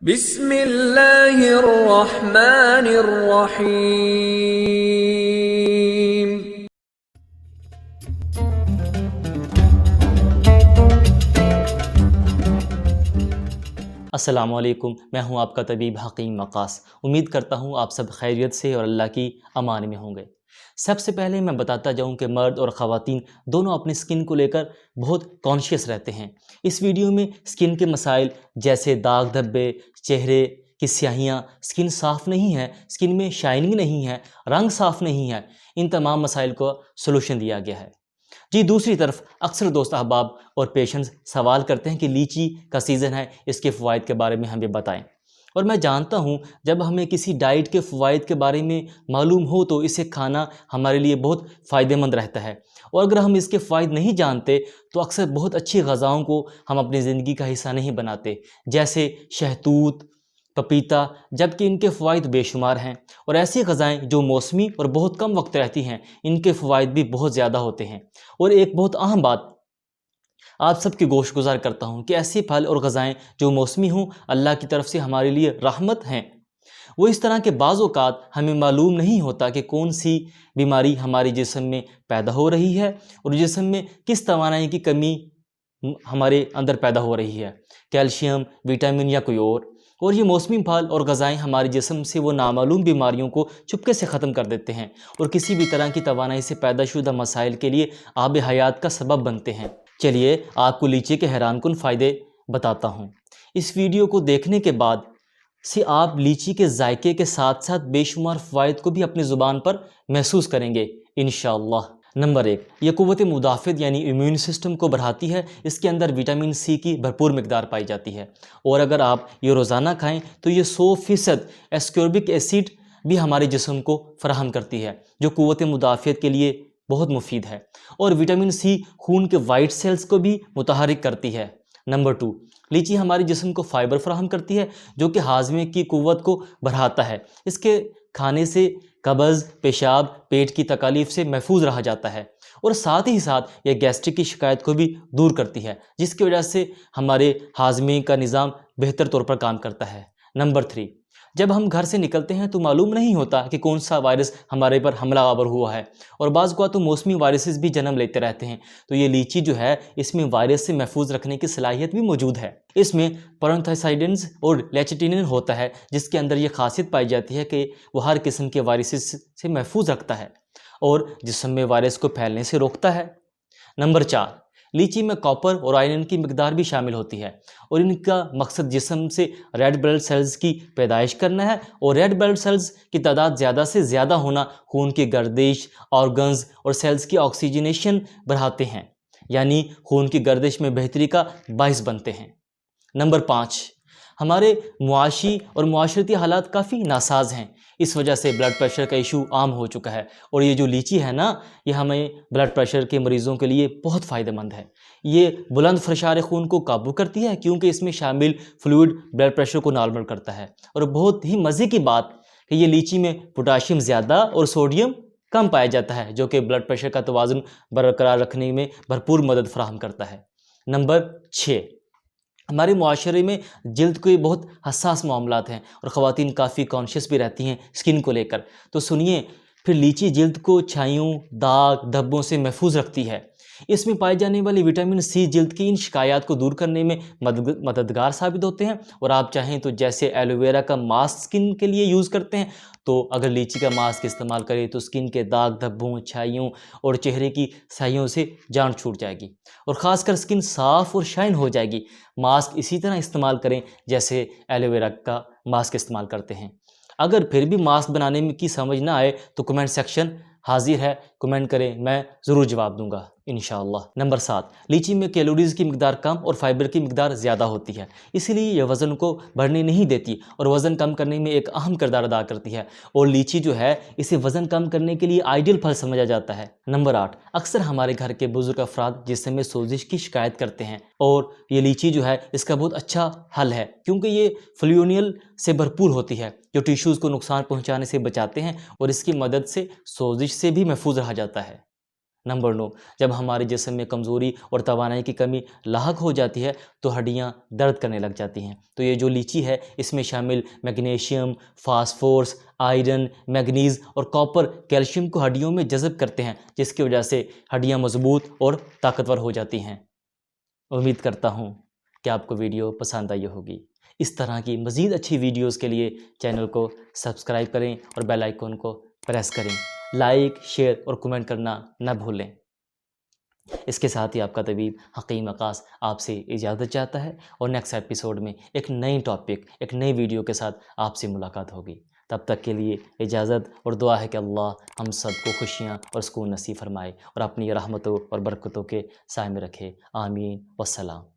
بسم اللہ الرحمن الرحیم۔ السلام علیکم، میں ہوں آپ کا طبیب حکیم وقاص۔ امید کرتا ہوں آپ سب خیریت سے اور اللہ کی امان میں ہوں گے۔ سب سے پہلے میں بتاتا جاؤں کہ مرد اور خواتین دونوں اپنی سکن کو لے کر بہت کانشیس رہتے ہیں۔ اس ویڈیو میں سکن کے مسائل جیسے داغ دھبے، چہرے کی سیاہیاں، سکن صاف نہیں ہے، سکن میں شائننگ نہیں ہے، رنگ صاف نہیں ہے، ان تمام مسائل کو سلوشن دیا گیا ہے۔ جی دوسری طرف اکثر دوست احباب اور پیشنٹس سوال کرتے ہیں کہ لیچی کا سیزن ہے، اس کے فوائد کے بارے میں ہمیں بتائیں۔ اور میں جانتا ہوں جب ہمیں کسی ڈائٹ کے فوائد کے بارے میں معلوم ہو تو اسے کھانا ہمارے لیے بہت فائدہ مند رہتا ہے، اور اگر ہم اس کے فوائد نہیں جانتے تو اکثر بہت اچھی غذاؤں کو ہم اپنی زندگی کا حصہ نہیں بناتے، جیسے شہتوت، پپیتا، جبکہ ان کے فوائد بے شمار ہیں۔ اور ایسی غذائیں جو موسمی اور بہت کم وقت رہتی ہیں، ان کے فوائد بھی بہت زیادہ ہوتے ہیں۔ اور ایک بہت اہم بات آپ سب کی گوش گزار کرتا ہوں کہ ایسے پھل اور غذائیں جو موسمی ہوں، اللہ کی طرف سے ہمارے لیے رحمت ہیں۔ وہ اس طرح کے بعض اوقات ہمیں معلوم نہیں ہوتا کہ کون سی بیماری ہمارے جسم میں پیدا ہو رہی ہے اور جسم میں کس توانائی کی کمی ہمارے اندر پیدا ہو رہی ہے، کیلشیم، وٹامن یا کوئی اور یہ موسمی پھل اور غذائیں ہمارے جسم سے وہ نامعلوم بیماریوں کو چپکے سے ختم کر دیتے ہیں اور کسی بھی طرح کی توانائی سے پیدا شدہ مسائل کے لیے آب حیات کا سبب بنتے ہیں۔ چلیے آپ کو لیچی کے حیران کن فائدے بتاتا ہوں۔ اس ویڈیو کو دیکھنے کے بعد سے آپ لیچی کے ذائقے کے ساتھ ساتھ بے شمار فوائد کو بھی اپنی زبان پر محسوس کریں گے انشاءاللہ۔ نمبر 1، یہ قوت مدافعت یعنی امیون سسٹم کو بڑھاتی ہے۔ اس کے اندر وٹامن سی کی بھرپور مقدار پائی جاتی ہے، اور اگر آپ یہ روزانہ کھائیں تو یہ 100% ایسکوربک ایسڈ بھی ہمارے جسم کو فراہم کرتی ہے، جو قوت مدافعت کے لیے بہت مفید ہے، اور وٹامن سی خون کے وائٹ سیلز کو بھی متحرک کرتی ہے۔ نمبر 2، لیچی ہمارے جسم کو فائبر فراہم کرتی ہے جو کہ ہاضمے کی قوت کو بڑھاتا ہے۔ اس کے کھانے سے قبض، پیشاب، پیٹ کی تکالیف سے محفوظ رہا جاتا ہے، اور ساتھ ہی ساتھ یہ گیسٹرک کی شکایت کو بھی دور کرتی ہے، جس کی وجہ سے ہمارے ہاضمے کا نظام بہتر طور پر کام کرتا ہے۔ نمبر 3، جب ہم گھر سے نکلتے ہیں تو معلوم نہیں ہوتا کہ کون سا وائرس ہمارے پر حملہ آور ہوا ہے، اور بعض اوقات تو موسمی وائرسز بھی جنم لیتے رہتے ہیں، تو یہ لیچی جو ہے اس میں وائرس سے محفوظ رکھنے کی صلاحیت بھی موجود ہے۔ اس میں پرنتھسائڈنز اور لیچٹینن ہوتا ہے، جس کے اندر یہ خاصیت پائی جاتی ہے کہ وہ ہر قسم کے وائرسز سے محفوظ رکھتا ہے اور جسم میں وائرس کو پھیلنے سے روکتا ہے۔ نمبر 4، لیچی میں کاپر اور آئرن کی مقدار بھی شامل ہوتی ہے، اور ان کا مقصد جسم سے ریڈ بلڈ سیلز کی پیدائش کرنا ہے، اور ریڈ بلڈ سیلز کی تعداد زیادہ سے زیادہ ہونا خون کی گردش، آرگنز اور سیلز کی آکسیجنیشن بڑھاتے ہیں، یعنی خون کی گردش میں بہتری کا باعث بنتے ہیں۔ نمبر 5، ہمارے معاشی اور معاشرتی حالات کافی ناساز ہیں، اس وجہ سے بلڈ پریشر کا ایشو عام ہو چکا ہے، اور یہ جو لیچی ہے نا، یہ ہمیں بلڈ پریشر کے مریضوں کے لیے بہت فائدہ مند ہے۔ یہ بلند فشار خون کو قابو کرتی ہے کیونکہ اس میں شامل فلوئڈ بلڈ پریشر کو نارمل کرتا ہے، اور بہت ہی مزے کی بات کہ یہ لیچی میں پوٹاشیم زیادہ اور سوڈیم کم پایا جاتا ہے، جو کہ بلڈ پریشر کا توازن برقرار رکھنے میں بھرپور مدد فراہم کرتا ہے۔ نمبر 6، ہمارے معاشرے میں جلد کے بہت حساس معاملات ہیں، اور خواتین کافی کانشیس بھی رہتی ہیں سکن کو لے کر، تو سنیے پھر لیچی جلد کو چھائیوں، داغ، دھبوں سے محفوظ رکھتی ہے۔ اس میں پائے جانے والے وٹامن سی جلد کی ان شکایات کو دور کرنے میں مددگار ثابت ہوتے ہیں، اور آپ چاہیں تو جیسے ایلو ویرا کا ماسک سکن کے لیے یوز کرتے ہیں، تو اگر لیچی کا ماسک استعمال کریں تو سکن کے داغ دھبوں، چھائیوں اور چہرے کی سیاہیوں سے جان چھوٹ جائے گی، اور خاص کر سکن صاف اور شائن ہو جائے گی۔ ماسک اسی طرح استعمال کریں جیسے ایلو ویرا کا ماسک استعمال کرتے ہیں۔ اگر پھر بھی ماسک بنانے کی سمجھ نہ آئے تو کمنٹ سیکشن حاضر ہے، کمنٹ کریں، میں ضرور جواب دوں گا انشاءاللہ۔ نمبر 7، لیچی میں کیلوریز کی مقدار کم اور فائبر کی مقدار زیادہ ہوتی ہے، اس لیے یہ وزن کو بڑھنے نہیں دیتی اور وزن کم کرنے میں ایک اہم کردار ادا کرتی ہے، اور لیچی جو ہے اسے وزن کم کرنے کے لیے آئیڈیل پھل سمجھا جاتا ہے۔ نمبر 8، اکثر ہمارے گھر کے بزرگ افراد جسم میں سوزش کی شکایت کرتے ہیں، اور یہ لیچی جو ہے اس کا بہت اچھا حل ہے کیونکہ یہ فلیونیل سے بھرپور ہوتی ہے جو ٹیشوز کو نقصان پہنچانے سے بچاتے ہیں، اور اس کی مدد سے سوزش سے بھی محفوظ رہا جاتا ہے۔ نمبر 9، جب ہمارے جسم میں کمزوری اور توانائی کی کمی لاحق ہو جاتی ہے تو ہڈیاں درد کرنے لگ جاتی ہیں۔ تو یہ جو لیچی ہے اس میں شامل میگنیشیم، فاسفورس، آئرن، میگنیز اور کاپر کیلشیم کو ہڈیوں میں جذب کرتے ہیں، جس کی وجہ سے ہڈیاں مضبوط اور طاقتور ہو جاتی ہیں۔ امید کرتا ہوں کہ آپ کو ویڈیو پسند آئی ہوگی۔ اس طرح کی مزید اچھی ویڈیوز کے لیے چینل کو سبسکرائب کریں اور بیل آئیکن کو پریس کریں۔ لائک، شیئر اور کمنٹ کرنا نہ بھولیں۔ اس کے ساتھ ہی آپ کا طبیب حکیم وقاص آپ سے اجازت چاہتا ہے، اور نیکسٹ ایپیسوڈ میں ایک نئی ٹاپک، ایک نئی ویڈیو کے ساتھ آپ سے ملاقات ہوگی۔ تب تک کے لیے اجازت، اور دعا ہے کہ اللہ ہم سب کو خوشیاں اور سکون نصیب فرمائے اور اپنی رحمتوں اور برکتوں کے سائے میں رکھے۔ آمین والسلام۔